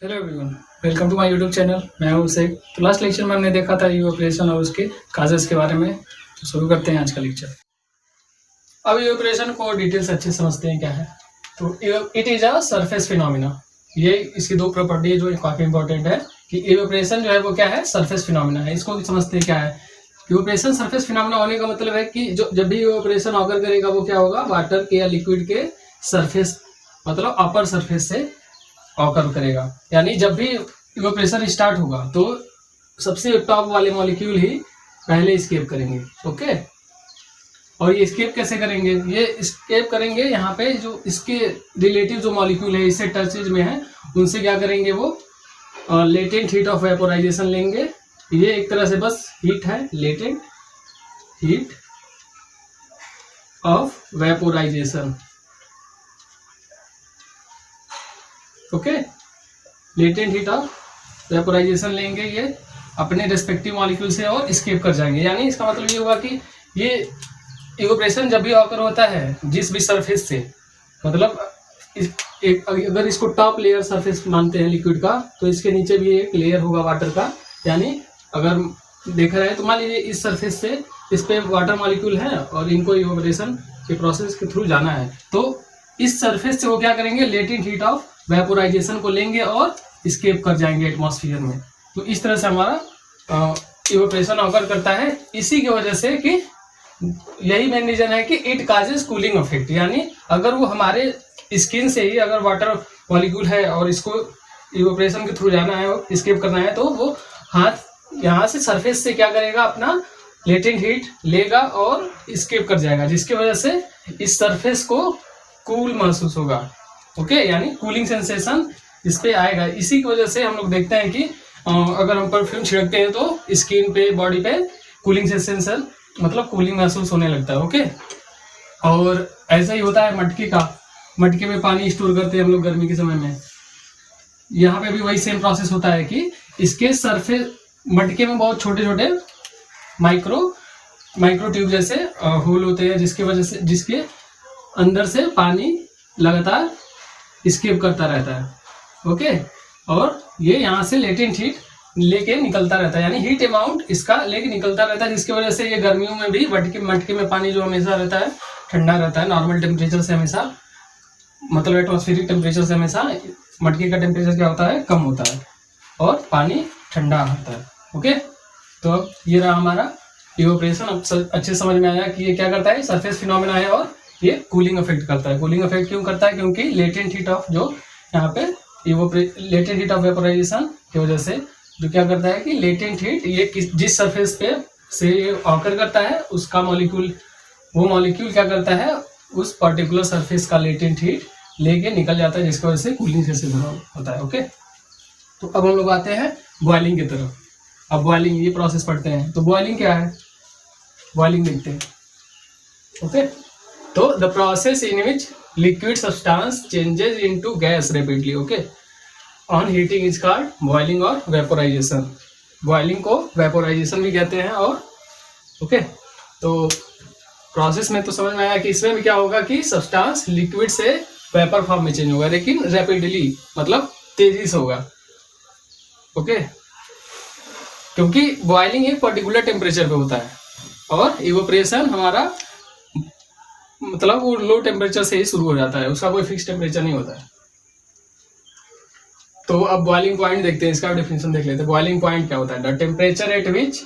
Hello everyone, welcome to my YouTube channel. मैं हूं अभिषेक। तो लास्ट लेक्चर में हमने देखा था इवेपोरेशन और उसके काजेस के बारे में। तो शुरू करते हैं आज का लेक्चर। अब इवेपोरेशन को डिटेल्स अच्छे से समझते हैं क्या है। तो it is a surface phenomena. ये इसकी दो प्रॉपर्टी है जो काफी इंपॉर्टेंट है कि इवेपोरेशन जो है वो क्या है, सरफेस फिनोमिना है। इसको भी समझते हैं क्या है। इवेपोरेशन सरफेस फिनोमिना होने का मतलब है कि जो जब भी इवेपोरेशन ऑकर करेगा वो क्या होगा, वाटर के या लिक्विड के सरफेस मतलब अपर सरफेस से ऑकर करेगा। यानी जब भी इवेपोरेशन स्टार्ट होगा तो सबसे टॉप वाले मॉलिक्यूल ही पहले स्केप करेंगे। ओके, और ये स्केप कैसे करेंगे? ये स्केप करेंगे यहाँ पे जो इसके रिलेटिव जो मॉलिक्यूल है इससे टचेज में है उनसे क्या करेंगे, वो लेटेंट हीट ऑफ वेपोराइजेशन लेंगे। ये एक तरह से बस हीट है, latent heat of vaporisation. Okay, latent heat of vaporisation लेंगे ये अपने रेस्पेक्टिव मॉलिक्यूल से और स्केप कर जाएंगे। यानी इसका मतलब ये हुआ कि ये इवेपोरेशन जब भी ऑकर होता है जिस भी सरफेस से, मतलब अगर इसको टॉप लेयर सरफेस मानते हैं लिक्विड का, तो इसके नीचे भी एक लेयर होगा वाटर का। यानी अगर देखा जाए तो मान लीजिए इस सरफेस से इस पे वाटर मॉलिक्यूल है और इनको इवेपोरेशन के प्रोसेस के थ्रू जाना है, तो इस सरफेस से वो क्या करेंगे, लेटेंट हीट ऑफ वेपोराइजेशन को लेंगे और स्केप कर जाएंगे एटमॉस्फेयर में। तो इस तरह से हमारा इवेपोरेशन ऑकर करता है। इसी की वजह से कि यही मेन रीजन है कि इट काजेस कूलिंग इफेक्ट। यानी अगर वो हमारे स्किन से ही अगर वाटर मॉलिक्यूल है और इसको इवेपोरेशन के थ्रू जाना है और स्केप करना है, तो वो हाथ यहाँ से सरफेस से क्या करेगा, अपना लेटेंट हीट लेगा और स्केप कर जाएगा, जिसकी वजह से इस सरफेस को कूल महसूस होगा। ओके, यानी कूलिंग सेंसेशन इस पे आएगा। इसी की वजह से हम लोग देखते हैं कि अगर हम परफ्यूम छिड़कते हैं तो स्किन पे, बॉडी पे कूलिंग सेंसेशन मतलब कूलिंग महसूस होने लगता है। ओके, और ऐसा ही होता है मटके का। मटके में पानी स्टोर करते हैं हम लोग गर्मी के समय में। यहाँ पे भी वही सेम प्रोसेस होता है कि इसके सरफेस मटके में बहुत छोटे छोटे माइक्रो ट्यूब जैसे होल होते हैं, जिसकी वजह से जिसके अंदर से पानी लगातार स्केप करता रहता है। ओके, और ये यहाँ से लेटेंट हीट लेके निकलता रहता है, यानी हीट अमाउंट इसका लेके निकलता रहता है, जिसकी वजह से ये गर्मियों में भी मटके में पानी जो हमेशा रहता है ठंडा रहता है। नॉर्मल टेम्परेचर से हमेशा, मतलब एटमॉस्फेरिक टेम्परेचर से हमेशा मटके का टेम्परेचर क्या होता है, कम होता है और पानी ठंडा होता है। ओके, तो अब ये रहा हमारा इवेपोरेशन। अब अच्छे समझ में आया कि ये क्या करता है, सरफेस फिनोमिना है और ये कूलिंग इफेक्ट करता है। कूलिंग इफेक्ट क्यों करता है? क्योंकि लेटेंट हीट ऑफ जो यहाँ पे लेटेंट हीट ऑफ वेपोराइजेशन की वजह से जो क्या करता है कि लेटेंट हीट ये जिस सरफेस पे से ऑकर करता है उसका वो मॉलिक्यूल क्या करता है, उस पर्टिकुलर सरफेस का लेटेंट हीट लेके निकल जाता है, जिसकी वजह से कूलिंग सेंसेशन होता है। ओके, तो अब हम लोग आते हैं बॉइलिंग की तरफ। अब बॉइलिंग ये प्रोसेस पढ़ते हैं। तो बॉइलिंग क्या है, बॉइलिंग देखते हैं। ओके, तो the process in which liquid substance changes into gas rapidly. Okay, on heating is called boiling और वेपोराइजेशन। बॉइलिंग को वेपोराइजेशन भी कहते हैं। और ओके, तो प्रोसेस में तो समझ में आया कि इसमें भी क्या होगा कि सब्सटेंस लिक्विड से वेपर फॉर्म में चेंज होगा, लेकिन रैपिडली मतलब तेजी से होगा। ओके, क्योंकि बॉइलिंग एक पर्टिकुलर टेम्परेचर पे होता है और इवेपोरेशन हमारा मतलब वो लो टेम्परेचर से ही शुरू हो जाता है, उसका कोई फिक्स टेम्परेचर नहीं होता है। तो अब बॉइलिंग पॉइंट देखते हैं, इसका डेफिनेशन देख लेते हैं। बॉइलिंग पॉइंट क्या होता है? The temperature at which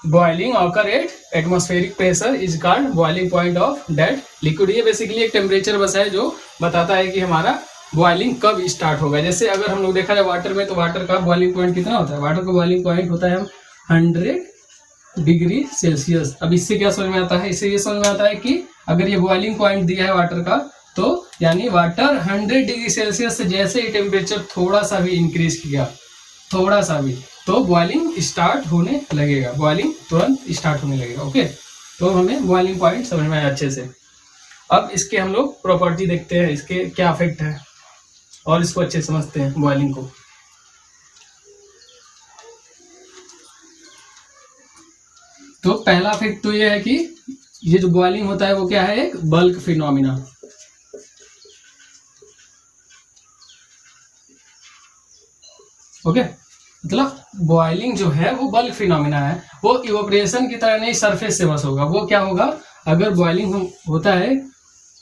boiling occur at atmospheric pressure is called boiling point of that liquid. ये बेसिकली एक टेम्परेचर बस है जो बताता है कि हमारा बॉइलिंग कब स्टार्ट होगा। जैसे अगर हम लोग देखा जाए वाटर में, तो वाटर का बॉइलिंग पॉइंट कितना होता है? वाटर का बॉइलिंग पॉइंट होता है 100 डिग्री सेल्सियस। अब इससे क्या समझ में आता है? इससे ये समझ में आता है कि अगर ये बॉइलिंग पॉइंट दिया है वाटर का, तो यानी वाटर 100 डिग्री सेल्सियस से जैसे ही टेम्परेचर थोड़ा सा भी इंक्रीज किया, थोड़ा सा भी, तो बॉइलिंग स्टार्ट होने लगेगा, बॉइलिंग तुरंत स्टार्ट होने लगेगा। ओके, तो हमें बॉइलिंग पॉइंट समझ में आया अच्छे से। अब इसके हम लोग प्रॉपर्टी देखते हैं, इसके क्या इफेक्ट है और इसको अच्छे समझते हैं बॉइलिंग को। तो पहला इफेक्ट तो ये है कि ये जो बॉइलिंग होता है वो क्या है, एक बल्क फिनोमिना। ओके, मतलब बॉइलिंग जो है वो बल्क फिनोमिना है, वो इवोपरेशन की तरह नहीं सरफेस से बस होगा। वो क्या होगा, अगर बॉइलिंग होता है,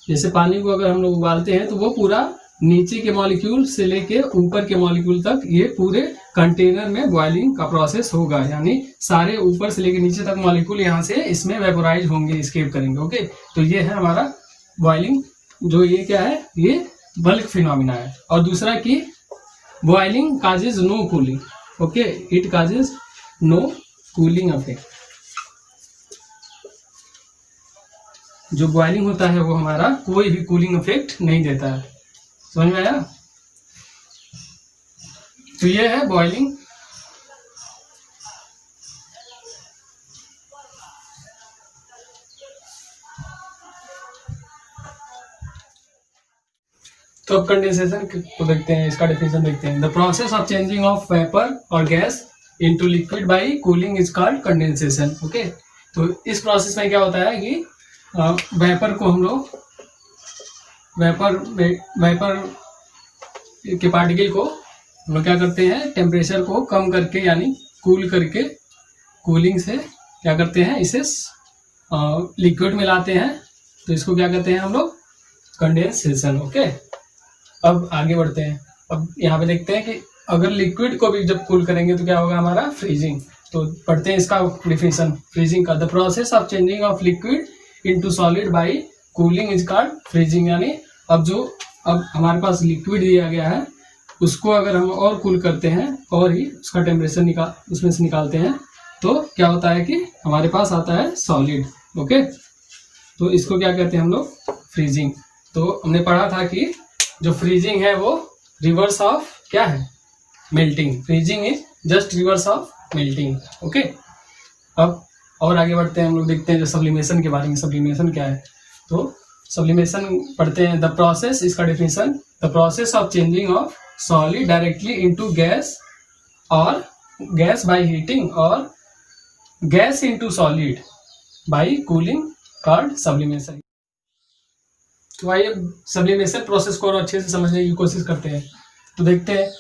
जैसे पानी को अगर हम लोग उबालते हैं तो वो पूरा नीचे के मॉलिक्यूल से लेके ऊपर के मॉलिक्यूल तक ये पूरे कंटेनर में बॉइलिंग का प्रोसेस होगा, यानी सारे ऊपर से लेके नीचे तक मॉलिक्यूल यहाँ से इसमें वेपोराइज होंगे, एस्केप करेंगे। ओके, तो ये है हमारा बॉइलिंग, जो ये क्या है, ये बल्क फिनोमिना है। और दूसरा कि boiling causes no cooling. Okay, it causes no cooling effect. जो बॉइलिंग होता है वो हमारा कोई भी कूलिंग इफेक्ट नहीं देता है। समझ में आया? तो ये है बॉइलिंग। तो अब कंडेंसेशन को देखते हैं, इसका डेफिनेशन देखते हैं। The process of changing of vapour or gas into liquid by cooling is called condensation. Okay, तो इस प्रोसेस में क्या होता है कि वेपर को हम लोग वेपर के पार्टिकल को हम लोग क्या करते हैं, टेम्परेचर को कम करके यानी कूल करके, कूलिंग से क्या करते हैं, इसे लिक्विड में लाते हैं। तो इसको क्या कहते हैं हम लोग, कंडेंसेशन। ओके, अब आगे बढ़ते हैं। अब यहाँ पे देखते हैं कि अगर लिक्विड को भी जब कूल करेंगे तो क्या होगा हमारा, फ्रीजिंग। तो पढ़ते हैं इसका डेफिनेशन फ्रीजिंग का। The process of changing of liquid into solid bye cooling is called freezing. यानी अब हमारे पास लिक्विड दिया गया है, उसको अगर हम और कूल करते हैं और ही उसका टेम्परेचर उसमें से निकालते हैं तो क्या होता है कि हमारे पास आता है सॉलिड। ओके, तो इसको क्या कहते हैं हम लोग, फ्रीजिंग। तो हमने पढ़ा था कि जो फ्रीजिंग है वो रिवर्स ऑफ क्या है, melting. Freezing is just reverse of melting. Okay, अब और आगे बढ़ते हैं, हम लोग देखते हैं जो सब्लिमेशन के बारे में। सब्लिमेशन क्या है, तो सब्लिमेशन पढ़ते हैं। द प्रोसेस, इसका definition, the process of changing of solid directly into gas और गैस बाय हीटिंग और gas into solid bye cooling called sublimation. तो आइए सब्लिमेशन प्रोसेस को और अच्छे से समझने की कोशिश करते हैं। तो देखते हैं,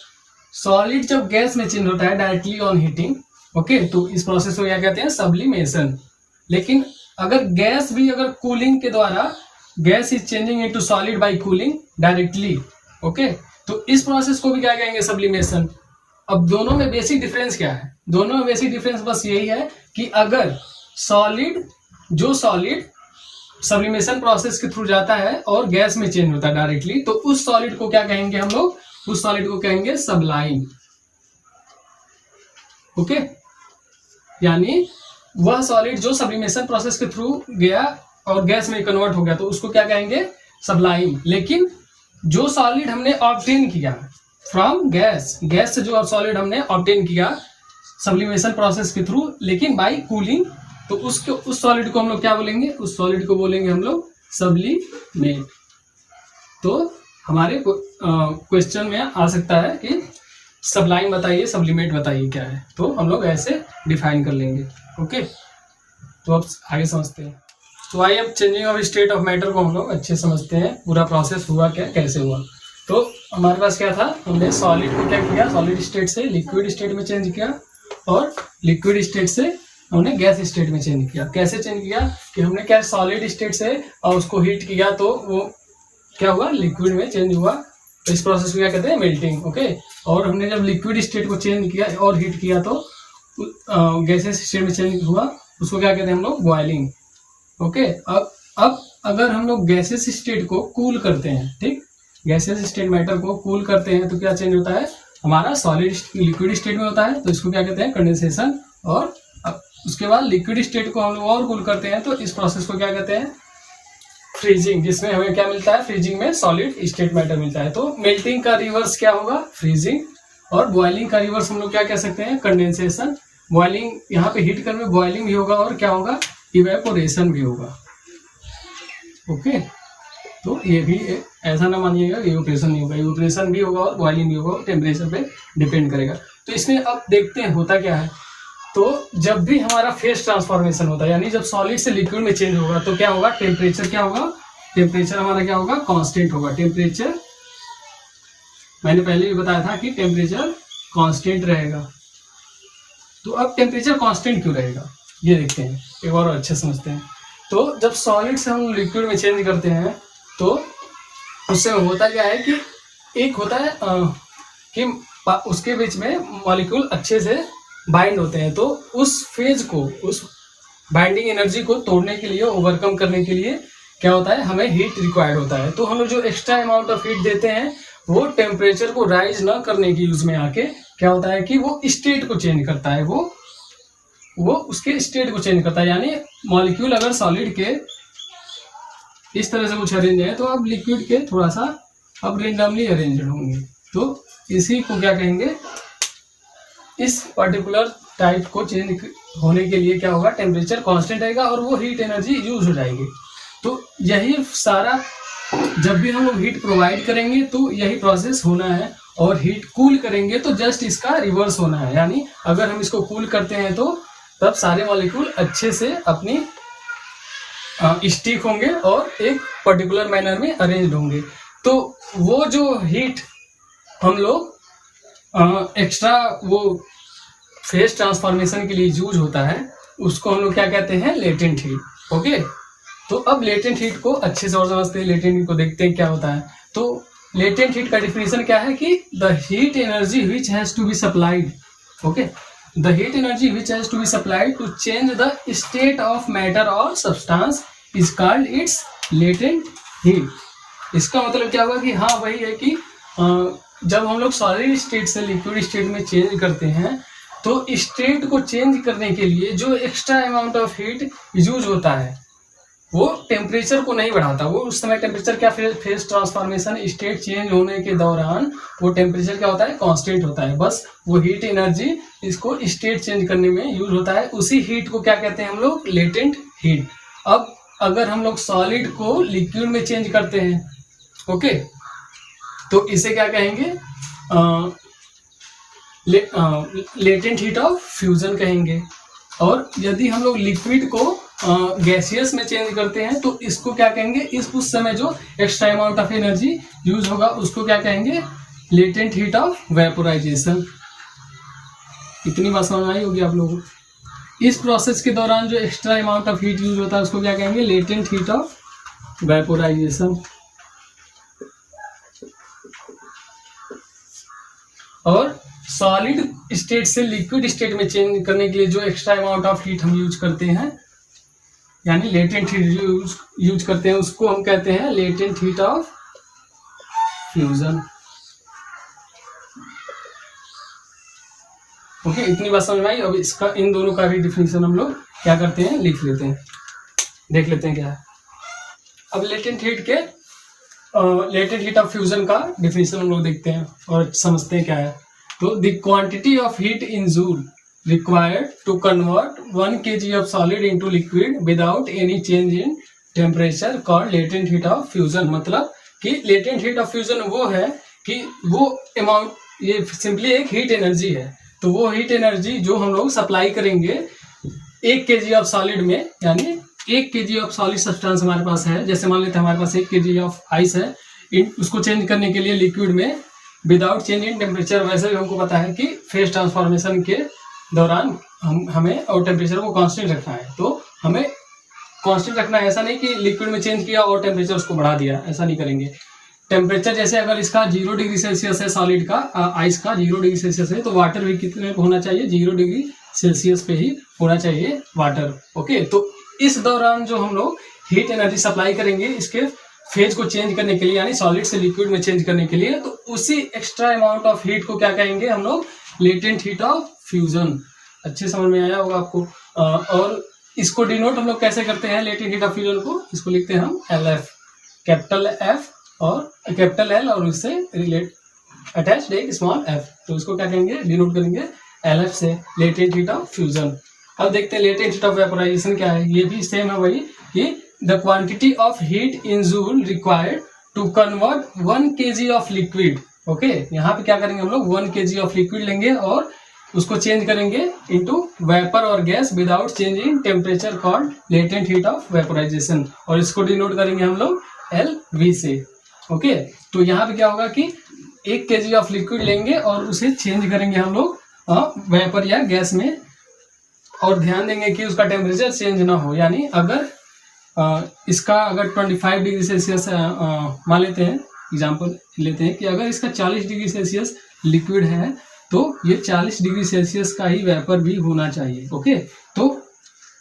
सॉलिड जब गैस में चेंज होता है डायरेक्टली ऑन हीटिंग, ओके, तो इस प्रोसेस को क्या कहते हैं, सब्लिमेशन। लेकिन अगर गैस भी अगर कूलिंग के द्वारा, gas is changing into solid bye cooling directly, okay, तो इस प्रोसेस को भी क्या कहेंगे, सब्लिमेशन। अब दोनों में बेसिक डिफरेंस क्या है, दोनों में बेसिक डिफरेंस बस यही है कि अगर सॉलिड सब्लिमेशन प्रोसेस के थ्रू जाता है और गैस में चेंज होता है डायरेक्टली, तो उस सॉलिड को क्या कहेंगे हम लोग, उस सॉलिड को कहेंगे सबलाइन। ओके, यानी वह सॉलिड जो सब्लिमेशन प्रोसेस के थ्रू गया और गैस में कन्वर्ट हो गया तो उसको क्या कहेंगे, सबलाइन। लेकिन जो सॉलिड हमने ऑब्टेन किया फ्रॉम गैस से जो सॉलिड हमने ऑब्टेन किया सब्लिमेशन प्रोसेस के थ्रू, लेकिन बाय कूलिंग, तो उस सॉलिड को हम लोग क्या बोलेंगे, उस सॉलिड को बोलेंगे हम लोग सब्लिमेट। तो हमारे क्वेश्चन में आ सकता है कि सबलाइन बताइए, सब्लिमेट बताइए क्या है, तो हम लोग ऐसे डिफाइन कर लेंगे। ओके, तो अब आगे समझते हैं। तो आइए अब changing of state of matter को हम लोग अच्छे समझते हैं, पूरा प्रोसेस हुआ क्या, कैसे हुआ। तो हमारे पास क्या था, हमने सॉलिड को क्या किया, सॉलिड स्टेट से लिक्विड स्टेट में चेंज किया और लिक्विड स्टेट से हमने गैस स्टेट में चेंज किया। कैसे चेंज किया कि हमने क्या, सॉलिड स्टेट से और उसको हीट किया तो वो क्या हुआ, लिक्विड में चेंज हुआ। तो इस प्रोसेस को क्या कहते हैं, मेल्टिंग। ओके, और हमने जब लिक्विड स्टेट को चेंज किया और हीट किया तो गैसेस स्टेट में चेंज हुआ, उसको क्या कहते हैं हम लोग, बॉइलिंग। ओके, अब अगर हम लोग गैसेस स्टेट को कूल करते हैं, ठीक, गैसेस स्टेट मैटर को कूल करते हैं तो क्या चेंज होता है, हमारा सॉलिड लिक्विड स्टेट में होता है, तो इसको क्या कहते हैं, कंडेंसेशन। और उसके बाद लिक्विड स्टेट को हम लोग और कूल करते हैं तो इस प्रोसेस को क्या कहते हैं, फ्रीजिंग, जिसमें हमें क्या मिलता है, फ्रीजिंग में सॉलिड स्टेट मैटर मिलता है। तो मेल्टिंग का रिवर्स क्या होगा, फ्रीजिंग, और बॉइलिंग का रिवर्स हम लोग क्या कह सकते हैं, कंडेंसेशन। बॉइलिंग, यहाँ पे हीट करने में बॉइलिंग भी होगा और क्या होगा, इवेपोरेशन भी होगा। ओके, तो ये भी ऐसा ना मानिएगा इवेपोरेशन नहीं होगा, इवेपोरेशन भी होगा और बॉइलिंग भी होगा, टेम्परेचर पे डिपेंड करेगा। तो इसमें अब देखते हैं होता क्या है। तो जब भी हमारा फेज ट्रांसफॉर्मेशन होता है, यानी जब सॉलिड से लिक्विड में चेंज होगा तो क्या होगा, टेम्परेचर क्या होगा, टेम्परेचर हमारा क्या होगा, कांस्टेंट होगा। टेम्परेचर मैंने पहले भी बताया था कि टेम्परेचर कांस्टेंट रहेगा। तो अब टेम्परेचर कांस्टेंट क्यों रहेगा ये देखते हैं, एक और अच्छे समझते हैं। तो जब सॉलिड से हम लिक्विड में चेंज करते हैं तो उससे होता क्या है कि एक होता है कि उसके बीच में मॉलिक्यूल अच्छे से बाइंड होते हैं, तो उस फेज को, उस बाइंडिंग एनर्जी को तोड़ने के लिए, ओवरकम करने के लिए क्या होता है, हमें हीट रिक्वायर्ड होता है। तो हम लोग जो एक्स्ट्रा अमाउंट ऑफ हीट देते हैं वो टेम्परेचर को राइज ना करने की यूज में आके क्या होता है कि वो स्टेट को चेंज करता है, वो उसके स्टेट को चेंज करता है। यानी मॉलिक्यूल अगर सॉलिड के इस तरह से कुछ अरेंज है तो अब लिक्विड के थोड़ा सा अब रेंडमली अरेंज होंगे। तो इसी को क्या कहेंगे, इस पर्टिकुलर टाइप को चेंज होने के लिए क्या होगा, टेम्परेचर कांस्टेंट रहेगा और वो हीट एनर्जी यूज हो जाएगी। तो यही सारा, जब भी हम लोग हीट प्रोवाइड करेंगे तो यही प्रोसेस होना है, और हीट कूल करेंगे तो जस्ट इसका रिवर्स होना है। यानी अगर हम इसको कूल करते हैं तो तब सारे मॉलिक्यूल अच्छे से अपनी स्टिक होंगे और एक पर्टिकुलर मैनर में अरेंज होंगे। तो वो जो हीट हम लोग एक्स्ट्रा वो फेज ट्रांसफॉर्मेशन के लिए यूज होता है उसको हम लोग क्या कहते हैं, लेटेंट हीट। ओके, तो अब लेटेंट हीट को अच्छे से और समझते हैं, लेटेंट हीट को देखते हैं क्या होता है। तो लेटेंट हीट का डिफिनेशन क्या है कि the heat energy which has to be supplied, okay, the heat energy which has to be supplied to change the state of matter or substance is called its latent heat. इसका मतलब क्या होगा कि हाँ वही है कि जब हम लोग सॉलिड स्टेट से लिक्विड स्टेट में चेंज करते हैं तो स्टेट को चेंज करने के लिए जो extra amount of heat use होता है वो टेम्परेचर को नहीं बढ़ाता। वो उस समय टेम्परेचर क्या, फेज ट्रांसफॉर्मेशन स्टेट चेंज होने के दौरान वो टेम्परेचर क्या होता है, कांस्टेंट होता है। बस वो हीट एनर्जी इसको स्टेट चेंज करने में यूज होता है। उसी हीट को क्या कहते हैं हम लोग, लेटेंट हीट। अब अगर हम लोग सॉलिड को लिक्विड में चेंज करते हैं, ओके, तो इसे क्या कहेंगे, लेटेंट हीट ऑफ फ्यूजन कहेंगे। और यदि हम लोग लिक्विड को गैसियस में चेंज करते हैं तो इसको क्या कहेंगे, उस समय जो extra amount of energy use होगा उसको क्या कहेंगे, लेटेंट हीट ऑफ वेपोराइजेशन। इतनी बात समझ आई होगी आप लोगों को। इस प्रोसेस के दौरान जो extra amount of heat use होता है उसको क्या कहेंगे, लेटेंट हीट ऑफ वेपोराइजेशन। और सॉलिड स्टेट से लिक्विड स्टेट में चेंज करने के लिए जो एक्स्ट्रा अमाउंट ऑफ हीट हम यूज करते हैं, यानी लेटेंट हीट यूज करते हैं, उसको हम कहते हैं latent heat of fusion. Okay, इतनी बात समझ में आई। अब इसका, इन दोनों का भी डिफिनेशन हम लोग क्या करते हैं, लिख लेते हैं, देख लेते हैं क्या है। अब लेटेंट हीट ऑफ फ्यूजन का डिफिनेशन हम लोग देखते हैं और समझते हैं क्या है। तो the quantity of heat in joule required to convert 1 kg of solid into liquid without any change in temperature called latent heat of fusion। मतलब कि latent heat of fusion वो है कि वो अमाउंट, ये सिंपली एक हीट एनर्जी है। तो वो हीट एनर्जी जो हम लोग सप्लाई करेंगे 1 kg ऑफ सॉलिड में, यानी 1 kg ऑफ सॉलिड सब्सटेंस हमारे पास है, जैसे मान लेते हैं हमारे पास 1 kg ऑफ आइस है, उसको चेंज करने के लिए लिक्विड में विदाउट चेंज इन टेम्परेचर। वैसे भी हमको पता है कि फेज ट्रांसफॉर्मेशन के दौरान हमें और टेम्परेचर को कांस्टेंट रखना है। तो हमें कांस्टेंट रखना है, ऐसा नहीं कि लिक्विड में चेंज किया और टेम्परेचर उसको बढ़ा दिया, ऐसा नहीं करेंगे। टेम्परेचर जैसे अगर इसका 0 डिग्री सेल्सियस है, सॉलिड का, आइस का 0 डिग्री सेल्सियस है, तो वाटर भी कितने पे होना चाहिए, 0 डिग्री सेल्सियस पे ही होना चाहिए वाटर। ओके, तो इस दौरान जो हम लोग हीट एनर्जी सप्लाई करेंगे इसके फेज को चेंज करने के लिए, यानी सॉलिड से लिक्विड में चेंज करने के लिए, तो उसी एक्स्ट्रा अमाउंट ऑफ हीट को क्या कहेंगे हम लोग, लेटेंट हीट ऑफ फ्यूजन। अच्छे समझ में आया होगा आपको। और इसको डिनोट हम लोग कैसे करते हैं, लेटेंट हीट ऑफ फ्यूजन को, इसको लिखते हैं हम LF, कैपिटल F और कैपिटल L और उससे रिलेट अटैच्ड एक स्मॉल f। तो इसको क्या कहेंगे, डिनोट करेंगे LF से, लेटेंट हीट ऑफ फ्यूजन। अब देखते हैं लेटेंट हीट ऑफ वेपोराइजेशन क्या है। ये भी सेम है वही कि the quantity of heat in joule required to convert 1 kg of liquid. Okay, यहाँ पे क्या करेंगे हम लोग, 1 kg ऑफ लिक्विड लेंगे और उसको चेंज करेंगे into vapour or gas without change in temperature called latent heat of vaporisation. और इसको डिनोट करेंगे हम लोग LV से। ओके, तो यहाँ पे क्या होगा कि 1 kg ऑफ लिक्विड लेंगे और उसे चेंज करेंगे हम लोग वेपर या गैस में, और ध्यान देंगे कि उसका टेम्परेचर चेंज ना हो। यानी अगर इसका अगर 25 डिग्री सेल्सियस मान लेते हैं, एग्जाम्पल लेते हैं कि अगर इसका 40 डिग्री सेल्सियस लिक्विड है तो ये 40 डिग्री सेल्सियस का ही वेपर भी होना चाहिए। ओके, तो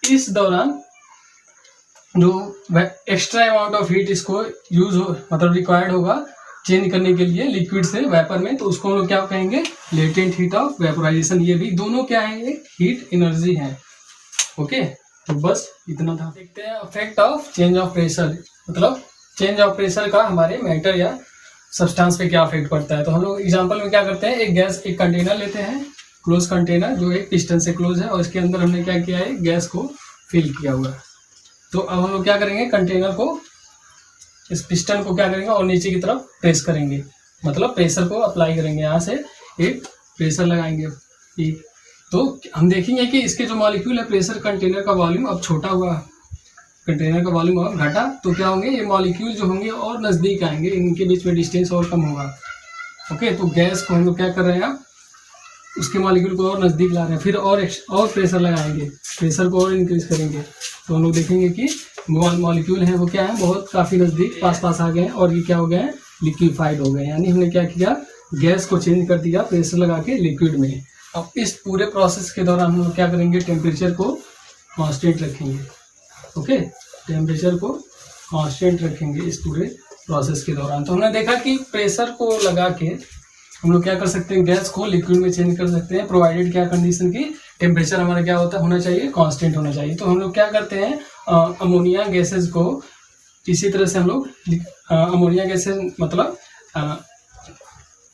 इस दौरान जो एक्स्ट्रा अमाउंट ऑफ हीट इसको यूज हो मतलब रिक्वायर्ड होगा चेंज करने के लिए लिक्विड से वेपर में, तो उसको हम लोग क्या कहेंगे, लेटेंट हीट ऑफ वेपोराइजेशन। ये भी दोनों क्या है, एक हीट एनर्जी है। ओके, तो बस इतना था। देखते हैं effect of change of pressure, मतलब चेंज ऑफ प्रेशर का हमारे मैटर या सब्सटेंस पे क्या इफेक्ट पड़ता है। तो हम लोग एग्जांपल में क्या करते हैं, एक कंटेनर लेते हैं, क्लोज कंटेनर जो एक पिस्टन से क्लोज है, और इसके अंदर हमने क्या किया है, गैस को फिल किया हुआ है। तो अब हम लोग क्या करेंगे, कंटेनर को, इस पिस्टन को क्या करेंगे और नीचे की तरफ प्रेस करेंगे, मतलब प्रेशर को अप्लाई करेंगे, यहाँ से एक प्रेशर लगाएंगे। तो हम देखेंगे कि इसके जो मॉलिक्यूल है, प्रेशर कंटेनर का वॉल्यूम अब छोटा हुआ, कंटेनर का वॉल्यूम और घटा, तो क्या होंगे, ये मॉलिक्यूल जो होंगे और नज़दीक आएंगे, इनके बीच में डिस्टेंस और कम होगा। ओके, तो गैस को हम लोग क्या कर रहे हैं, उसके मॉलिक्यूल को और नज़दीक ला रहे हैं, फिर और प्रेशर लगाएंगे, प्रेशर को और इंक्रीज करेंगे, तो हम लोग देखेंगे कि मॉलिक्यूल हैं वो क्या है, बहुत काफ़ी नज़दीक पास आ गए हैं, और ये क्या हो गए हैं, लिक्विफाइड हो गए। यानी हमने क्या किया, गैस को चेंज कर दिया प्रेशर लगा के लिक्विड में। अब इस पूरे प्रोसेस के दौरान हम लोग क्या करेंगे, टेम्परेचर को कांस्टेंट रखेंगे। ओके, टेम्परेचर को कांस्टेंट रखेंगे इस पूरे प्रोसेस के दौरान। तो हमने देखा कि प्रेशर को लगा के हम लोग क्या कर सकते हैं, गैस को लिक्विड में चेंज कर सकते हैं, प्रोवाइडेड क्या कंडीशन की, टेम्परेचर हमारा क्या होना चाहिए, कांस्टेंट होना चाहिए। तो हम लोग क्या करते हैं, अमोनिया गैसेज को इसी तरह से हम लोग अमोनिया गैसेज मतलब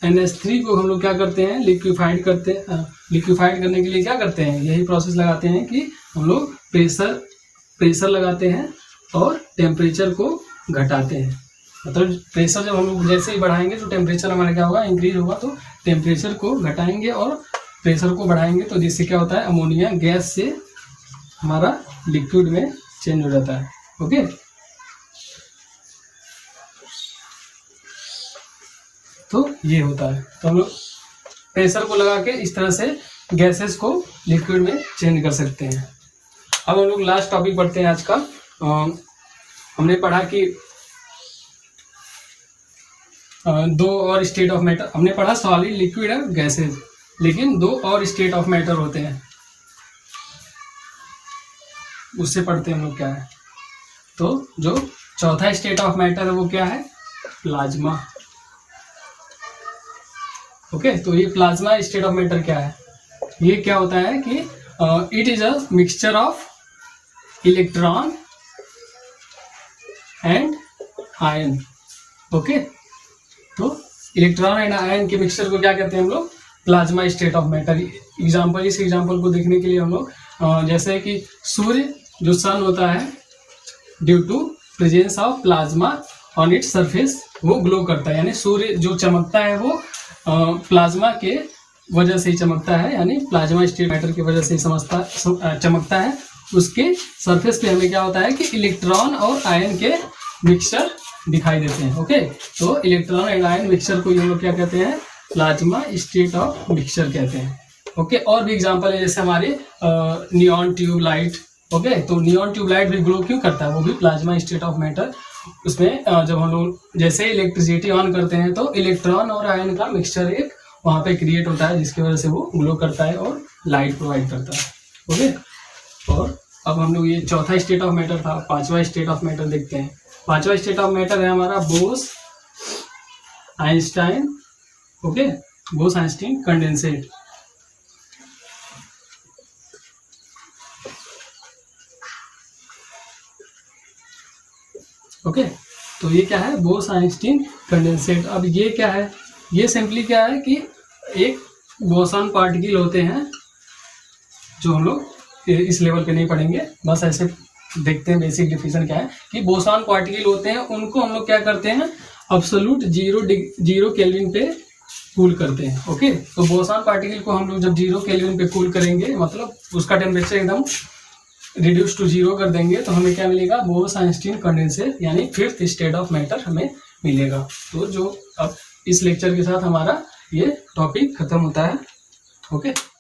NH3 को हम लोग क्या करते हैं, लिक्विफाइड करते हैं। लिक्विफाइड करने के लिए क्या करते हैं, यही प्रोसेस लगाते हैं कि हम लोग प्रेशर लगाते हैं और टेम्परेचर को घटाते हैं। मतलब प्रेशर जब हम लोग जैसे ही बढ़ाएंगे तो टेम्परेचर हमारा क्या होगा, इंक्रीज होगा, तो टेम्परेचर को घटाएंगे और प्रेशर को बढ़ाएंगे, तो जिससे क्या होता है, अमोनिया गैस से हमारा लिक्विड में चेंज हो जाता है। ओके, तो ये होता है। तो हम लोग प्रेशर को लगा के इस तरह से गैसेस को लिक्विड में चेंज कर सकते हैं। अब हम लोग लास्ट टॉपिक पढ़ते हैं आज का। हमने पढ़ा कि दो और स्टेट ऑफ मैटर, हमने पढ़ा सॉलिड, लिक्विड और गैसेज, लेकिन दो और स्टेट ऑफ मैटर होते हैं, उससे पढ़ते हैं हम लोग क्या है। तो जो चौथा स्टेट ऑफ मैटर है वो क्या है, प्लाज्मा। ओके, तो ये प्लाज्मा स्टेट ऑफ मैटर क्या है, ये क्या होता है कि it is a mixture of electron and ion. Okay, तो इलेक्ट्रॉन एंड आयन के मिक्सचर को क्या कहते हैं हम लोग, plasma state of matter. Example, इस एग्जाम्पल को देखने के लिए हम लोग जैसे कि सूर्य जो सन होता है, due to presence of plasma on its surface वो ग्लो करता है, यानी सूर्य जो चमकता है वो प्लाज्मा के वजह से ही चमकता है, यानी प्लाज्मा स्टेट मैटर की वजह से ही चमकता है। उसके सरफेस पे हमें क्या होता है कि इलेक्ट्रॉन और आयन के मिक्सचर दिखाई देते हैं। ओके, तो इलेक्ट्रॉन एंड आयन मिक्सचर को हम लोग क्या कहते हैं, प्लाज्मा स्टेट ऑफ मिक्सचर कहते हैं। ओके, और भी एग्जांपल है जैसे हमारे नियॉन ट्यूब लाइट। ओके, तो नियॉन ट्यूब लाइट भी ग्लो क्यों करता है, वो भी प्लाज्मा स्टेट ऑफ मैटर। उसमें जब हम लोग जैसे इलेक्ट्रिसिटी ऑन करते हैं तो इलेक्ट्रॉन और आयन का मिक्सचर एक वहाँ पे क्रिएट होता है, जिसकी वजह से वो ग्लो करता है और लाइट प्रोवाइड करता है। ओके, और अब हम लोग ये चौथा स्टेट ऑफ मैटर था, पांचवा स्टेट ऑफ मैटर देखते हैं। पांचवा स्टेट ऑफ मैटर है हमारा Bose Einstein. Okay, Bose Einstein condensate. Okay, तो ये क्या है, बोस आइंस्टाइन कंडेंसेट। अब ये क्या है, ये सिंपली क्या है कि एक बोसॉन पार्टिकल होते हैं, जो हम लोग इस लेवल पे नहीं पढ़ेंगे, बस ऐसे देखते हैं बेसिक डिफिनेशन क्या है कि बोसॉन पार्टिकल होते हैं, उनको हम लोग क्या करते हैं, अब्सोल्यूट जीरो केल्विन पे कूल करते हैं। ओके, तो बोसॉन पार्टिकल को हम लोग जब 0 केल्विन पे कूल करेंगे, मतलब उसका टेम्परेचर एकदम रिड्यूस टू 0 कर देंगे, तो हमें क्या मिलेगा, बोस आइंस्टाइन कंडेंसेट, यानी 5th स्टेट ऑफ मैटर हमें मिलेगा। तो जो अब इस लेक्चर के साथ हमारा ये टॉपिक खत्म होता है। ओके।